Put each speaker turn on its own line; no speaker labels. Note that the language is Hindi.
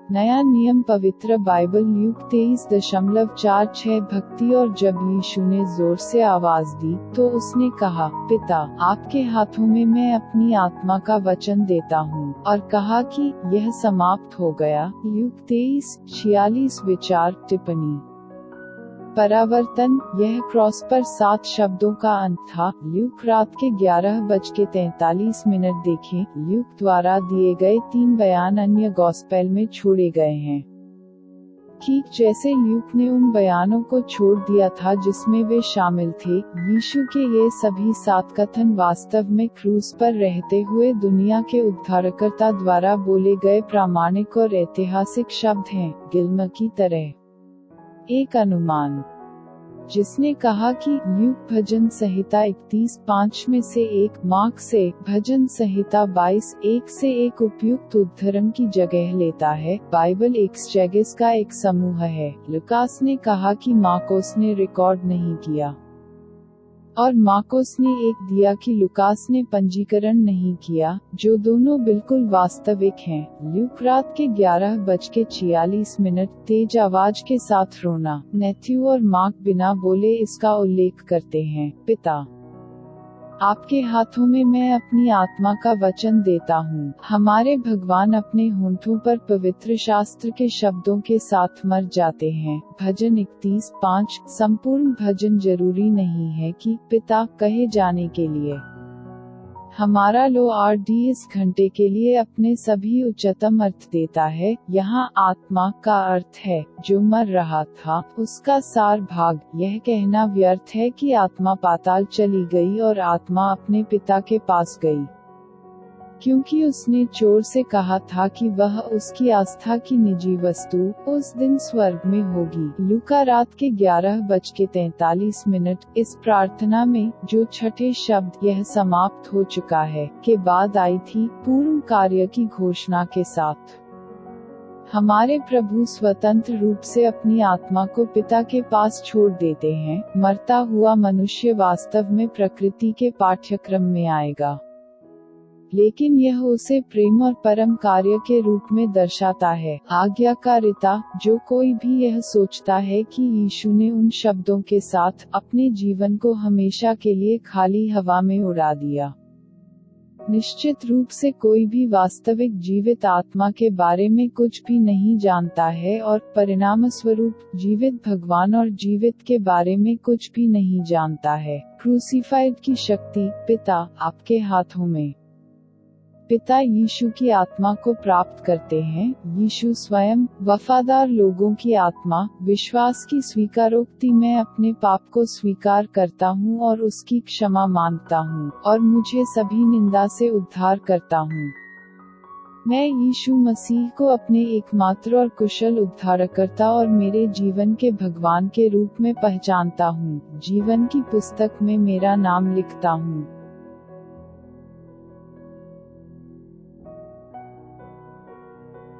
नया नियम पवित्र बाइबल ल्यूक 23:46 भक्ति। और जब यीशु ने जोर से आवाज दी तो उसने कहा, पिता, आपके हाथों में मैं अपनी आत्मा का वचन देता हूँ, और कहा कि यह समाप्त हो गया। ल्यूक 23:46 विचार टिप्पणी। परावर्तन, यह क्रॉस पर 7 शब्दों का अंत था। ल्यूक रात के 11:43 देखें। ल्यूक द्वारा दिए गए 3 बयान अन्य गॉस्पेल में छोड़े गए हैं। ठीक जैसे ल्यूक ने उन बयानों को छोड़ दिया था जिसमें वे शामिल थे, यीशु के ये सभी 7 कथन वास्तव में क्रूस पर रहते हुए दुनिया के उद्धारकर्ता द्वारा बोले गए प्रामाणिक और ऐतिहासिक शब्द हैं, गिल्म की तरह। एक अनुमान जिसने कहा कि ल्यूक भजन संहिता 31:5 में से एक, मार्क से भजन संहिता 22:1 से एक उपयुक्त उद्धरण की जगह लेता है। बाइबल एक्सजेगेस का एक समूह है। लुकास ने कहा कि मार्कोस ने रिकॉर्ड नहीं किया, और मार्कोस ने एक दिया कि लुकास ने पंजीकरण नहीं किया, जो दोनों बिल्कुल वास्तविक हैं। ल्यूक रात के 11:46 तेज आवाज के साथ रोना। मैथ्यू और मार्क बिना बोले इसका उल्लेख करते हैं, पिता, आपके हाथों में मैं अपनी आत्मा का वचन देता हूँ। हमारे भगवान अपने होंठों पर पवित्र शास्त्र के शब्दों के साथ मर जाते हैं। भजन 31:5। संपूर्ण भजन जरूरी नहीं है कि पिता कहे जाने के लिए। हमारा लॉर्ड इस घंटे के लिए अपने सभी उच्चतम अर्थ देता है। यहाँ आत्मा का अर्थ है जो मर रहा था, उसका सार भाग। यह कहना व्यर्थ है कि आत्मा पाताल चली गई और आत्मा अपने पिता के पास गई, क्योंकि उसने चोर से कहा था कि वह उसकी आस्था की निजी वस्तु उस दिन स्वर्ग में होगी। लूका रात के 11:43 इस प्रार्थना में जो छठे शब्द यह समाप्त हो चुका है के बाद आई थी, पूर्ण कार्य की घोषणा के साथ। हमारे प्रभु स्वतंत्र रूप से अपनी आत्मा को पिता के पास छोड़ देते हैं। मरता हुआ मनुष्य वास्तव में प्रकृति के पाठ्यक्रम में आएगा, लेकिन यह उसे प्रेम और परम कार्य के रूप में दर्शाता है। आज्ञाकारिता, जो कोई भी यह सोचता है कि यीशु ने उन शब्दों के साथ अपने जीवन को हमेशा के लिए खाली हवा में उड़ा दिया। निश्चित रूप से कोई भी वास्तविक जीवित आत्मा के बारे में कुछ भी नहीं जानता है, और परिणामस्वरूप जीवित भगवान और जीवित के बारे में कुछ भी नहीं जानता है। क्रूसीफाइड की शक्ति, पिता, आपके हाथों में। पिता यीशु की आत्मा को प्राप्त करते हैं। यीशु स्वयं, वफादार लोगों की आत्मा, विश्वास की स्वीकारोक्ति। मैं अपने पाप को स्वीकार करता हूँ और उसकी क्षमा मांगता हूँ, और मुझे सभी निंदा से उद्धार करता हूँ। मैं यीशु मसीह को अपने एकमात्र और कुशल उद्धारकर्ता और मेरे जीवन के भगवान के रूप में पहचानता हूँ। जीवन की पुस्तक में मेरा नाम लिखता हूँ।